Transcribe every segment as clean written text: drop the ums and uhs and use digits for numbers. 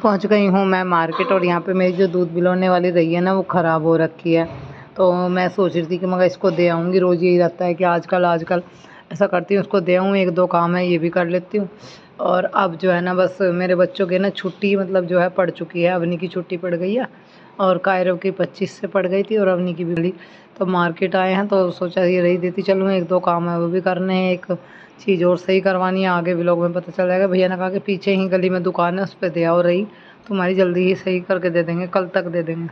पहुंच गई हूँ मैं मार्केट और यहाँ पे मेरी जो दूध बिलोने वाली रही है ना वो ख़राब हो रखी है। तो मैं सोच रही थी कि मगर इसको दे आऊँगी। रोज़ यही रहता है कि आजकल ऐसा करती हूँ, उसको दे आऊँ, एक दो काम है ये भी कर लेती हूँ। और अब जो है ना बस मेरे बच्चों की ना छुट्टी मतलब जो है पड़ चुकी है। अवनी की छुट्टी पड़ गई है और कायरव की 25 से पड़ गई थी और अवनी की भी। तो मार्केट आए हैं तो सोचा ये रही देती चलूँ, एक दो काम है वो भी करने हैं, एक चीज़ और सही करवानी है। आगे व्लॉग में पता चल जाएगा। भैया ने कहा कि पीछे ही गली में दुकान है उस पर दे आओ, रही तुम्हारी जल्दी ही सही करके दे देंगे, कल तक दे देंगे।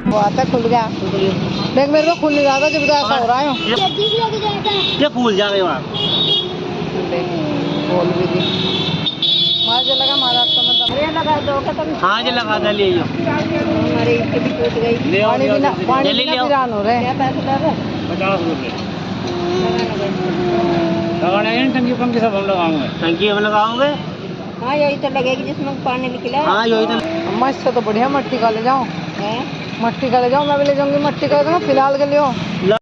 वो आता खुल गया, देख मेरे को खुल नहीं रहा था जब ऐसा हो रहा है। ये फूल जा रहे वहाँ बोल भी दी मार लगा महाराष्ट्र में लगा दो तुम। हाँ जी लगा था, ले हमारे इसके भी टूट गई। पानी बिना वीरान हो रहे हैं। 50 रुपये लगाने टंकी पंकी सब हम लगाऊंगे, टंकी हम लगाओगे। हाँ यही तो लगेगी जिसमें पानी निकला। हाँ यही तो। अम्मा इससे तो बढ़िया मट्टी का ले जाओ, मट्टी का ले जाओ, मैं भी ले जाऊंगी मट्टी का ना फिलहाल के लिए।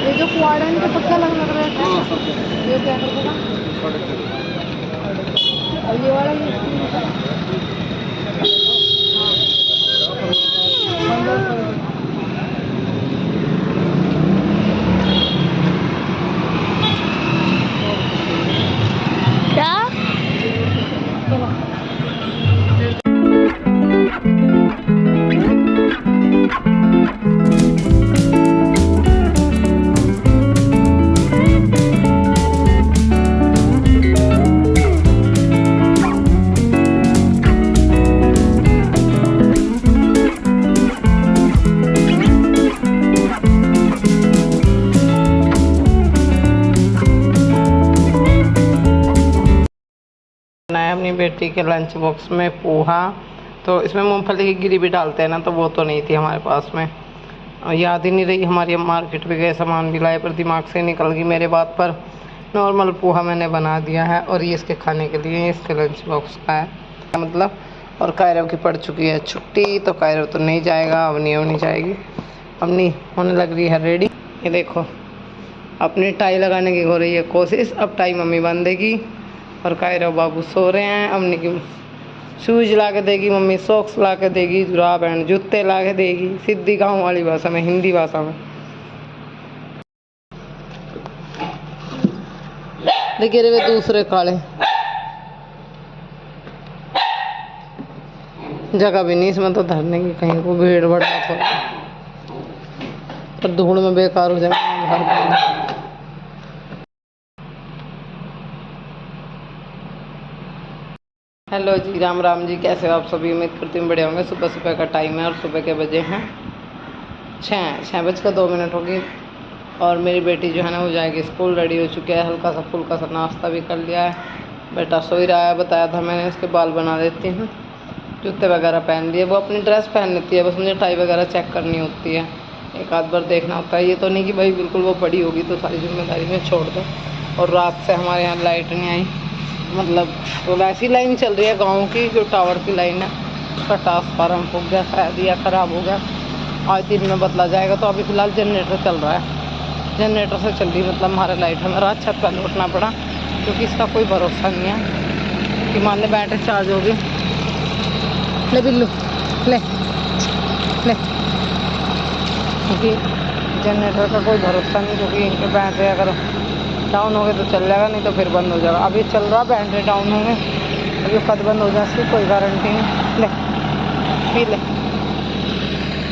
ये जो कुआड़ा है पक्का लग रहा है। ये क्या करेगा और ये वाला बनाया अपनी बेटी के लंच बॉक्स में पोहा। तो इसमें मूंगफली की गिरी भी डालते हैं ना, तो वो तो नहीं थी हमारे पास में, याद ही नहीं रही हमारी। हम मार्केट भी गए, सामान भी लाए, पर दिमाग से निकल गई मेरे बात पर। नॉर्मल पोहा मैंने बना दिया है और ये इसके खाने के लिए, इसके लंच बॉक्स का है मतलब। और कायरव की पड़ चुकी है छुट्टी, तो कायरव तो नहीं जाएगा, अवनी नहीं जाएगी। अवनी होने लग रही है रेडी। ये देखो अपनी टाई लगाने की हो रही है कोशिश। अब टाई मम्मी बांधेगी और कायरव बाबू सो रहे हैं। अम्मी की शूज ला के देगी मम्मी, सॉक्स ला के देगी, जुराब एंड जूते ला के देगी, सीधी गाँव वाली भाषा में, हिंदी भाषा में। देखिए रे दूसरे काले, जगह भी नहीं इसमें तो धरने की, कहीं को भीड़ बढ़ा थोड़ा, पर धूल में बेकार हो जाएगा। हेलो जी, राम राम जी, कैसे हो आप सभी? उम्मीद करती हूँ बढ़िया होंगे। सुबह सुबह का टाइम है और सुबह के बजे हैं 6:02 होगी। और मेरी बेटी जो है ना वो जाएगी स्कूल, रेडी हो चुकी है, हल्का सा फुल्का सा नाश्ता भी कर लिया है। बेटा सो ही रहा है, बताया था मैंने। इसके बाल बना देती हूँ, जूते वगैरह पहन लिए, वो अपनी ड्रेस पहन लेती है, बस मुझे टाई वगैरह चेक करनी होती है, एक आध बार देखना होता है। ये तो नहीं कि भाई बिल्कुल वो बड़ी होगी तो सारी जिम्मेदारी में छोड़ दो। और रात से हमारे यहाँ लाइट नहीं आई, मतलब तो वैसी लाइन चल रही है गांव की, जो टावर की लाइन है उसका ट्रांसफार्मर फूक गया शायद या ख़राब हो गया। आज दिन में बदला जाएगा। तो अभी फ़िलहाल जनरेटर चल रहा है, जनरेटर से चल रही मतलब हमारा लाइट है। मेरा छत पर लौटना पड़ा क्योंकि इसका कोई भरोसा नहीं है कि मान ले बैटरी चार्ज होगी। ले बिल्लू ले ले, क्योंकि जनरेटर का कोई भरोसा नहीं, क्योंकि इनके बैटरी अगर डाउन हो गए तो चल जाएगा, नहीं तो फिर बंद हो जाएगा। अभी चल रहा बैटरी डाउन होंगे, अभी कद बंद हो जाए इसकी कोई गारंटी नहीं। ले पी ले।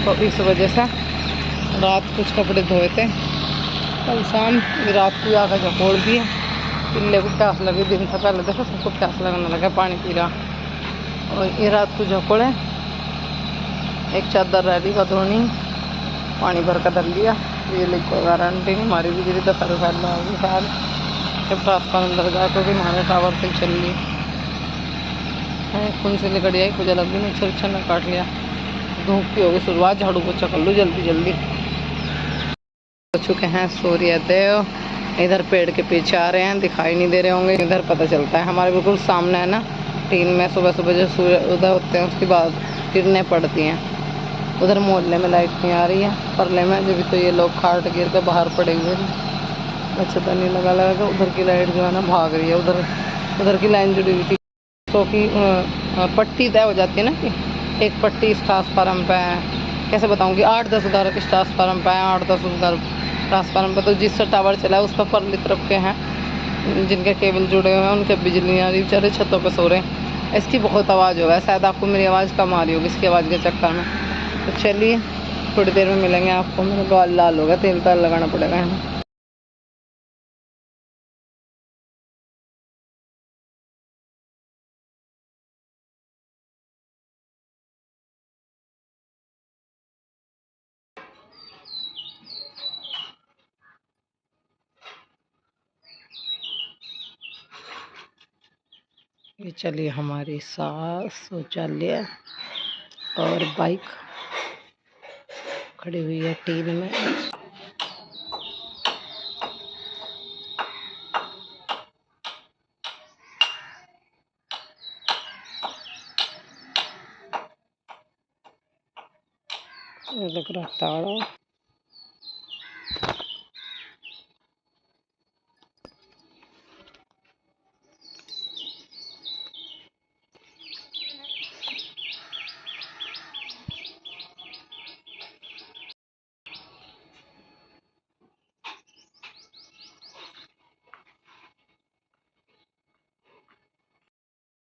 तो इस वजह से रात कुछ कपड़े धोए थे कल शाम, रात को आकर झकोड़ दिए। पिल्ले को प्यास लगी, दिन से पहले देखो सबको प्यास लगने लगा, पानी पी रहा। और ये रात को झकोड़े, एक चादर रैली का धोनी पानी भर कर डल लिया। ये लिखो गारंटी नहीं, हमारी बिजली तो फैल होगी खैर जब ट्रांसफार्मर अंदर जाए, क्योंकि हमारे टावर से चल रही है। खून से निकल आई, कुछ अलग भी नहीं, छर ने काट लिया। धूप की होगी शुरुआत, झाड़ू पोछा कर लूँ जल्दी जल्दी। हो चुके हैं सूर्योदय, इधर पेड़ के पीछे आ रहे हैं, दिखाई नहीं दे रहे होंगे, इधर पता चलता है। हमारे बिल्कुल सामने है ना टीन में, सुबह सुबह जो सूर्य उदय होते हैं उसके बाद किरणें पड़ती हैं। उधर मोहल्ले में लाइट नहीं आ रही है, परले में जब तो ये लोग खाट गिर कर बाहर पड़े हुए हैं। अच्छा तो नहीं लगा कि उधर की लाइट जो है ना भाग रही है, उधर की लाइन जुड़ी हुई थी, तो कि पट्टी तय हो जाती है ना कि एक पट्टी इस ट्रांसफार्मर पे है। कैसे बताऊँगी, 8-10 घर इस ट्रांसफार्मर पे हैं, 8-10 घर ट्रांसफार्मर पर। तो जिससे टावर चला है उस पर परली तरफ के हैं जिनके केबल जुड़े हुए हैं, उनके बिजली आ रही, बेचारे छतों पर सो रहे हैं। इसकी बहुत आवाज़ होगा, शायद आपको मेरी आवाज़ कम आ रही होगी इसकी आवाज़ के चक्कर में। तो चलिए थोड़ी देर में मिलेंगे आपको। मेरा बाल लाल होगा, तेल ताल लगाना पड़ेगा हमें। ये चलिए हमारी सास, शौचालय और बाइक खड़ी हुई है टीन में। लग रहा ताड़ा।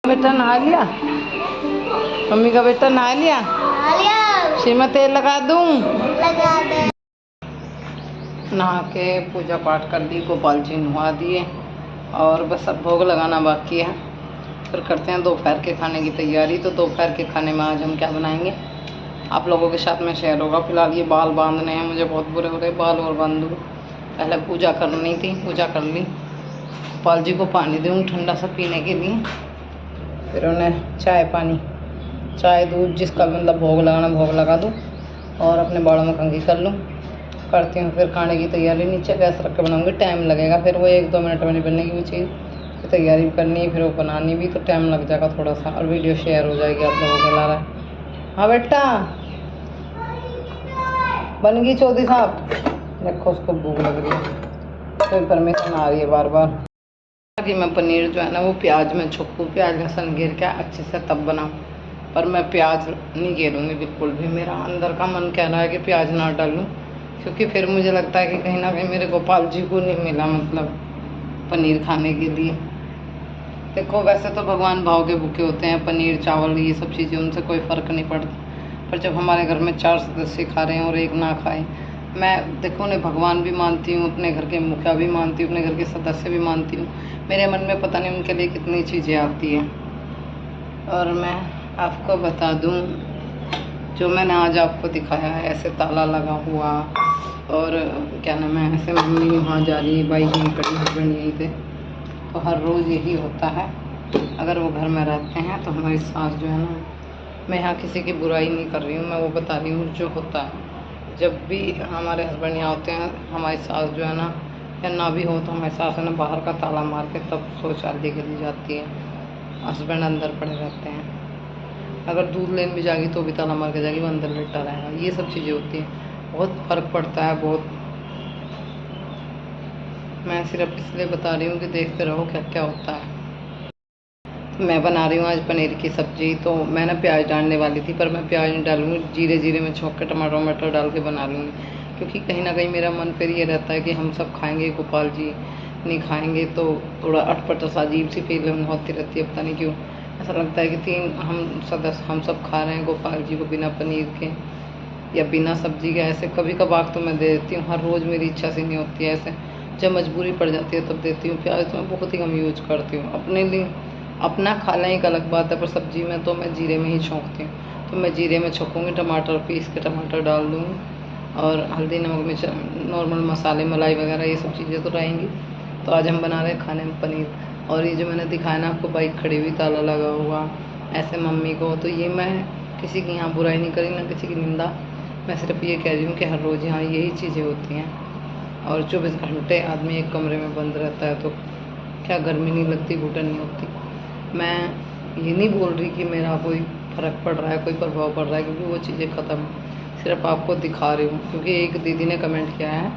बेटा नहा लिया, मम्मी का बेटा नहा लिया, सिर में तेल लगा दूं? लगा दे। नहा के पूजा पाठ कर दी, गोपाल जी नहा दिए और बस अब भोग लगाना बाकी है। फिर करते हैं दोपहर के खाने की तैयारी। तो दोपहर के खाने में आज हम क्या बनाएंगे आप लोगों के साथ में शेयर होगा। फिलहाल ये बाल बांधने हैं, मुझे बहुत बुरे हो रहे बाल और बांध दूँ। पहले पूजा करनी थी, पूजा कर ली। गोपाल जी को पानी दूँ ठंडा सा पीने के लिए, फिर उन्हें चाय दूध जिसका मतलब भोग लगाना भोग लगा दूँ और अपने बालों में कंघी कर लूँ। करती हूँ फिर खाने की तैयारी। नीचे गैस रख के बनाऊँगी, टाइम लगेगा। फिर वो 1-2 मिनट में नहीं बनने की वो चीज़, फिर तैयारी भी करनी है, फिर वो बनानी भी, तो टाइम लग जाएगा थोड़ा सा और वीडियो शेयर हो जाएगी आप लोगों के ला रहा है। हाँ बेटा बन गई चौधरी साहब, देखो उसको भूख लग रही है, कोई परमिशन आ रही है बार बार कि मैं पनीर जो है ना वो प्याज में छुपू, प्याज लहसुन घेर के अच्छे से तब बनाऊँ। पर मैं प्याज नहीं घेरूँगी बिल्कुल भी, मेरा अंदर का मन कह रहा है कि प्याज ना डालूँ, क्योंकि फिर मुझे लगता है कि कहीं ना कहीं मेरे गोपाल जी को नहीं मिला मतलब पनीर खाने के लिए। देखो वैसे तो भगवान भाव के भूखे होते हैं, पनीर चावल ये सब चीज़ें उनसे कोई फ़र्क नहीं पड़ता, पर जब हमारे घर में 4 सदस्य खा रहे हैं और एक ना खाए, मैं देखो उन्हें भगवान भी मानती हूँ, अपने घर के मुखिया भी मानती हूँ, अपने घर के सदस्य भी मानती हूँ। मेरे मन में पता नहीं उनके लिए कितनी चीज़ें आती हैं। और मैं आपको बता दूँ, जो मैंने आज आपको दिखाया है ऐसे ताला लगा हुआ और क्या नाम है, ऐसे मम्मी वहाँ जा रही है, बाइक नहीं खड़ी, हस्बैंड यहीं थे, तो हर रोज़ यही होता है। अगर वो घर में रहते हैं तो हमारी सास जो है ना, मैं यहाँ किसी की बुराई नहीं कर रही हूँ, मैं वो बता रही हूँ जो होता है। जब भी हमारे हस्बैंड यहाँ होते हैं, हमारी सास जो है ना, या ना भी हो तो हमारी सास है ना बाहर का ताला मार के तब शौचालय के लिए जाती है, हस्बैंड अंदर पड़े रहते हैं। अगर दूध लेने भी जाएगी तो भी ताला मार के जाएगी, वो अंदर लेटा रहेगा। ये सब चीज़ें होती हैं, बहुत फ़र्क पड़ता है बहुत। मैं सिर्फ इसलिए बता रही हूँ कि देखते रहो क्या क्या होता है। मैं बना रही हूँ आज पनीर की सब्ज़ी, तो मैं ना प्याज डालने वाली थी पर मैं प्याज नहीं डालूँगी, जीरे में छोंक के टमाटर वमाटर डाल के बना लूँगी, क्योंकि कहीं ना कहीं मेरा मन फिर ये रहता है कि हम सब खाएंगे, गोपाल जी नहीं खाएंगे, तो थोड़ा अटपट सा अजीब सी फीलिंग होती रहती है, पता नहीं क्यों ऐसा लगता है कि हम सब खा रहे हैं गोपाल जी को बिना पनीर के या बिना सब्जी के। ऐसे कभी कभार तो मैं दे देती हूँ, हर रोज़ मेरी इच्छा से नहीं होती है। ऐसे जब मजबूरी पड़ जाती है तब देती हूँ। प्याज तो मैं बहुत ही कम यूज करती हूँ अपने लिए, अपना खाना एक अलग बात है, पर सब्जी में तो मैं जीरे में ही छौंकती हूँ। तो मैं जीरे में छौंकूँगी, टमाटर पीस के टमाटर डाल दूँगी और हल्दी नमक मिर्च नॉर्मल मसाले मलाई वगैरह ये सब चीज़ें तो रहेंगी। तो आज हम बना रहे हैं खाने में पनीर। और ये जो मैंने दिखाया ना आपको, बाइक खड़ी हुई, ताला लगा हुआ, ऐसे मम्मी को, तो ये मैं किसी की यहाँ बुराई नहीं करी, ना किसी की निंदा, मैं सिर्फ ये कह रही हूँ कि हर रोज़ यहाँ यही चीज़ें होती हैं। और 24 घंटे आदमी एक कमरे में बंद रहता है तो क्या गर्मी नहीं लगती, घुटन नहीं होती। मैं ये नहीं बोल रही कि मेरा कोई फ़र्क पड़ रहा है, कोई प्रभाव पड़ रहा है, क्योंकि वो चीज़ें ख़त्म, सिर्फ आपको दिखा रही हूँ। क्योंकि एक दीदी ने कमेंट किया है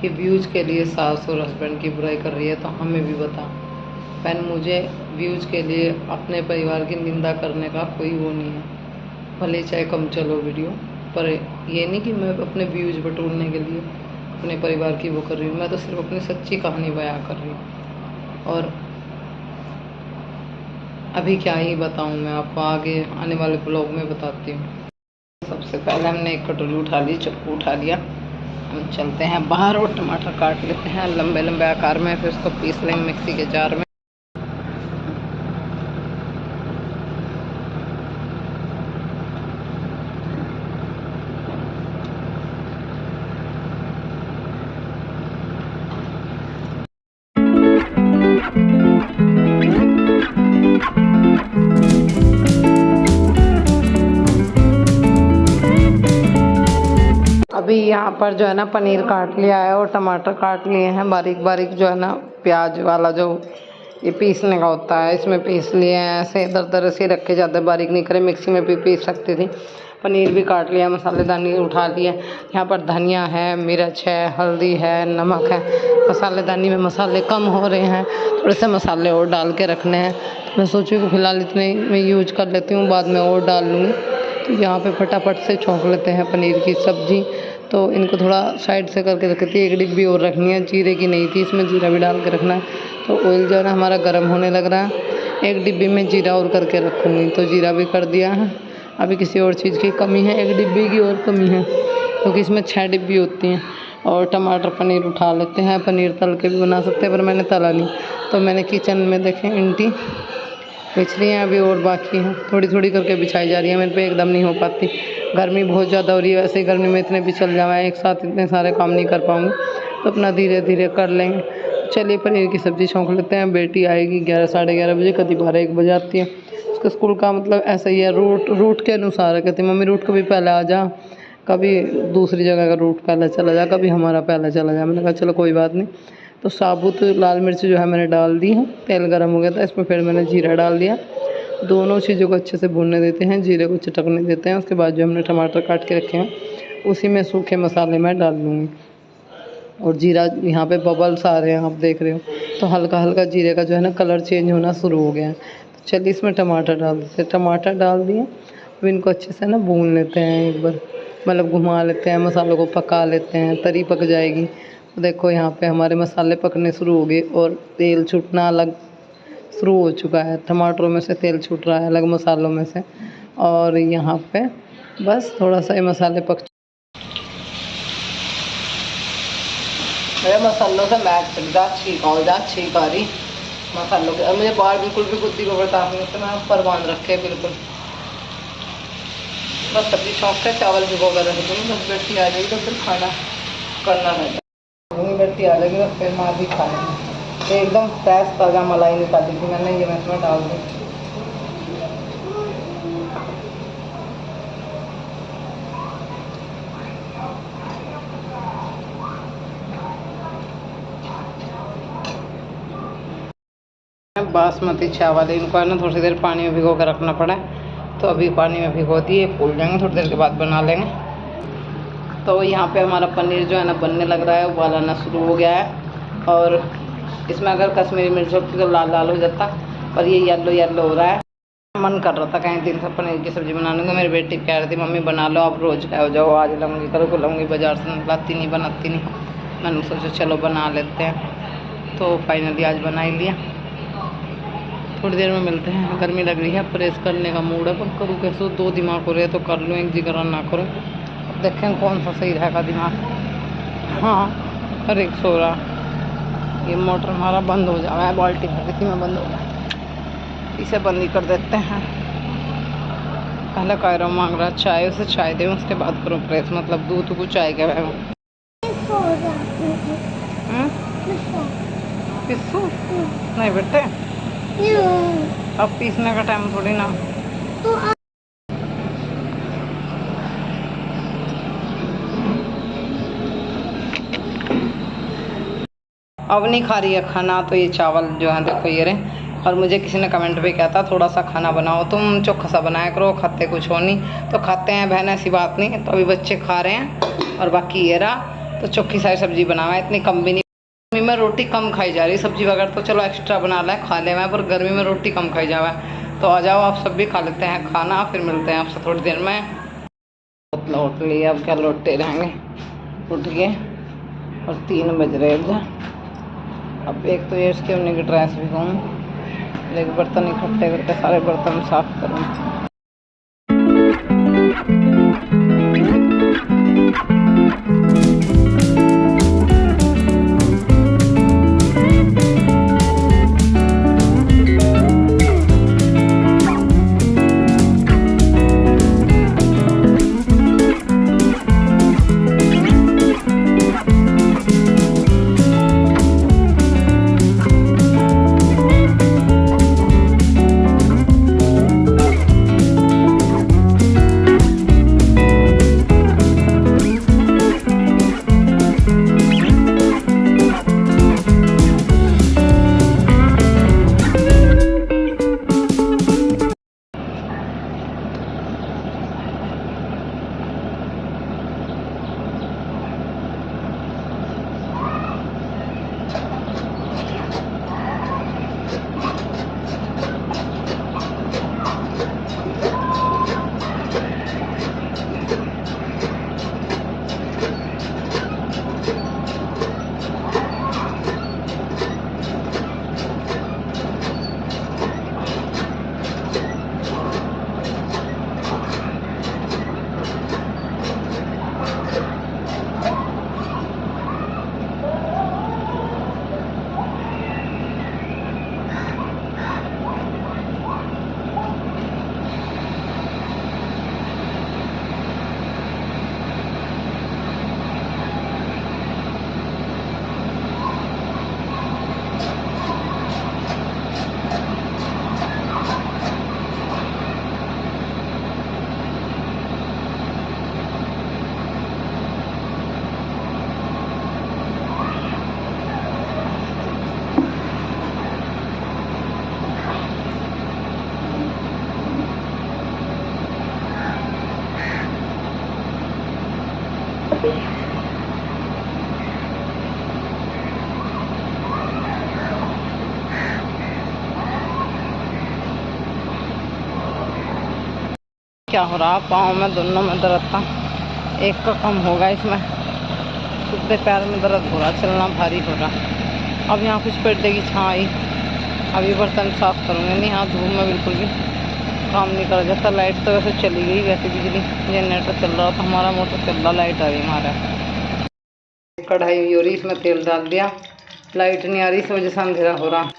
कि व्यूज़ के लिए सास और हस्बैंड की बुराई कर रही है, तो हमें भी बता। बहन, मुझे व्यूज़ के लिए अपने परिवार की निंदा करने का कोई वो नहीं है, भले चाहे कम चलो वीडियो, पर ये नहीं कि मैं अपने व्यूज़ बटोरने के लिए अपने परिवार की वो कर रही हूँ। मैं तो सिर्फ अपनी सच्ची कहानी बयां कर रही हूँ। और अभी क्या ही बताऊँ मैं आपको, आगे आने वाले ब्लॉग में बताती हूँ। सबसे पहले हमने एक कटोरी उठा ली, चक्कू उठा लिया, हम चलते हैं बाहर और टमाटर काट लेते हैं लंबे लंबे आकार में, फिर उसको पीस लेंगे मिक्सी के जार में। अभी यहाँ पर जो है ना पनीर काट लिया है और टमाटर काट लिए हैं बारीक बारीक, जो है ना प्याज वाला जो ये पीसने का होता है, इसमें पीस लिए हैं। ऐसे इधर उधर से रखे जाते, बारीक नहीं करे, मिक्सी में भी पीस सकती थी। पनीर भी काट लिया, मसालेदानी उठा लिए। यहाँ पर धनिया है, मिर्च है, हल्दी है, नमक है। मसालेदानी में मसाले कम हो रहे हैं, थोड़े से मसाले और डाल के रखने हैं। मैं सोचूँ कि फ़िलहाल इतने मैं यूज कर लेती हूँ, बाद में और डाल लूँगी। तो यहाँ पे फटाफट से छौंक लेते हैं पनीर की सब्ज़ी। तो इनको थोड़ा साइड से करके रखी थी, एक डिब्बी और रखनी है, जीरे की नहीं थी, इसमें जीरा भी डाल के रखना है। तो ऑयल जो है ना हमारा गर्म होने लग रहा है, एक डिब्बी में जीरा और करके रखूँगी। तो जीरा भी कर दिया है। अभी किसी और चीज़ की कमी है, एक डिब्बी की और कमी है, क्योंकि इसमें 6 डिब्बी होती हैं। और टमाटर पनीर उठा लेते हैं, पनीर तल के भी बना सकते हैं, पर मैंने तला नहीं। तो मैंने किचन में देखें ईंटी बिछ रही हैं, अभी और बाकी हैं, थोड़ी थोड़ी करके बिछाई जा रही है, मेरे पे एकदम नहीं हो पाती। गर्मी बहुत ज़्यादा हो रही है, वैसे ही गर्मी में इतने भी चल जाए, एक साथ इतने सारे काम नहीं कर पाऊँगी, तो अपना धीरे धीरे कर लेंगे। चलिए पनीर की सब्ज़ी छौंक लेते हैं। बेटी आएगी 11 साढ़े 11 बजे, कभी 12 1 बजे आती है। उसका स्कूल का मतलब ऐसा ही है, रूट के अनुसार है। कहती मम्मी रूट कभी पहले आ जा, कभी दूसरी जगह का रूट पहले चला जा, कभी हमारा पहले चला जा। मैंने कहा चलो कोई बात नहीं। तो साबुत लाल मिर्च जो है मैंने डाल दी है, तेल गर्म हो गया था, इसमें फिर मैंने जीरा डाल दिया। दोनों चीज़ों को अच्छे से भूनने देते हैं, जीरे को चटकने देते हैं। उसके बाद जो हमने टमाटर काट के रखे हैं उसी में सूखे मसाले मैं डाल लूँगी। और जीरा यहाँ पे बबल्स आ रहे हैं, आप देख रहे हो, तो हल्का हल्का जीरे का जो है ना कलर चेंज होना शुरू हो गया है। तो चलिए इसमें टमाटर डाल देते हैं। टमाटर डाल दिए, अब इनको अच्छे से ना भून लेते हैं, एक बार मतलब घुमा लेते हैं, मसालों को पका लेते हैं, तरी पक जाएगी। देखो यहाँ पे हमारे मसाले पकने शुरू हो गए और तेल छूटना अलग शुरू हो चुका है, टमाटरों में से तेल छूट रहा है अलग मसालों में से। और यहाँ पे बस थोड़ा सा ये मसाले पक, मेरे मसालों से मैच जा छीक आ रही मसालों के। और मुझे बाहर बिल्कुल भी बुद्धि को बर्दाश्त नहीं, तो मैं ऊपर बांध रखे बिल्कुल। बस सब्जी छौंक के चावल भिगो कर रख दूँगी, बस बेटी आ जाएगी तो फिर खाना करना रहेगा। बेटी आ जाएगी तो फिर माँ भी खा लेंगे। तो एकदम फ्रेश ताज़ा मलाई निकाली थी मैंने, ये मैं इसमें डाल दी। बासमती चावल, इनको है ना थोड़ी देर पानी में भिगो कर रखना पड़ा है। तो अभी पानी में भिगो दिए, फूल जाएंगे, थोड़ी देर के बाद बना लेंगे। तो यहाँ पे हमारा पनीर जो है ना बनने लग रहा है, उबाल आना शुरू हो गया है। और इसमें अगर कश्मीरी मिर्च होती तो लाल लाल हो जाता, पर ये येलो येलो हो रहा है। मन कर रहा था कहीं दिन से पनीर की सब्ज़ी बनाने को। मेरी बेटी कह रही थी मम्मी बना लो, आप रोज़ खाओ जाओ, आज लाऊंगी कल को लाऊंगी, बाज़ार से लाती नहीं बनाती नहीं। मैंने सोचा चलो बना लेते हैं, तो फाइनली आज बना ही लिया। थोड़ी देर में मिलते हैं। गर्मी लग रही है, प्रेस करने का मूड है, पर करूँ कैसे, दो दिमाग हो रहे हैं, तो कर लूँ, एक जिक्र ना करूँ। अब देखें कौन सा सही रहेगा दिमाग। हाँ, हर एक सो रहा। ये मोटर हमारा बंद हो जा रहा है, बाल्टी भर रही थी मैं, बंद हो गया। इसे बंद ही कर देते हैं। पहले कायरो मांग रहा चाय, उसे चाय दे, उसके बाद करो प्रेस, मतलब दूध को चाय के बैग। पिस्सू नहीं बेटे, अब पीसने का टाइम थोड़ी ना। अब नहीं खा रही है खाना, तो ये चावल जो है देखो ये रहे। और मुझे किसी ने कमेंट पे कहता थोड़ा सा खाना बनाओ, तुम चोखा सा बनाया करो, खाते कुछ हो नहीं। तो खाते हैं बहन, ऐसी बात नहीं। तो अभी बच्चे खा रहे हैं और बाकी ये रहा, तो चोखी सारी सब्जी बनावा है, इतनी कम भी नहीं। गर्मी में रोटी कम खाई जा रही, सब्जी वगैरह तो चलो एक्स्ट्रा बना लें खा ले मैं, पर गर्मी में रोटी कम खाई जावा है। तो आ जाओ आप सब भी खा लेते हैं खाना, फिर मिलते हैं आपसे थोड़ी देर में। लौट लिए, अब क्या लौटते रहेंगे, उठ गए और 3 बज रहे हैं। अब एक तो ये इसके उन्हीं की ड्रेस भी कहूँ, लेकिन बर्तन इकट्ठे करके सारे बर्तन साफ करूँ। क्या हो रहा, पाँव में दोनों में दर्द था, एक का कम होगा, इसमें सीधे पैर में दर्द हो रहा, चलना भारी हो रहा। अब यहाँ कुछ पर्दे की छाँ आई, अभी बर्तन साफ करूँगी। नहीं यहाँ धूप में बिल्कुल भी काम नहीं करा जाता। लाइट तो वैसे चली गई, वैसे बिजली जनरेटर चल रहा था हमारा, मोटर चल रहा, लाइट आ गई हमारा। कढ़ाई हो रही, इसमें तेल डाल दिया, लाइट नहीं आ रही, इस वजह से अंधेरा हो रहा।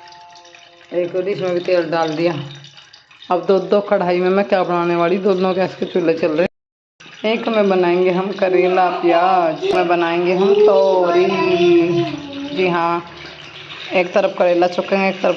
एक और इसमें भी तेल डाल दिया। अब दो कढ़ाई में मैं क्या बनाने वाली, दोनों गैस के चूल्हे चल रहे। एक में बनाएंगे हम करेला प्याज, में बनाएंगे हम तोरी। जी हाँ, एक तरफ करेला चुकेंगे, एक तरफ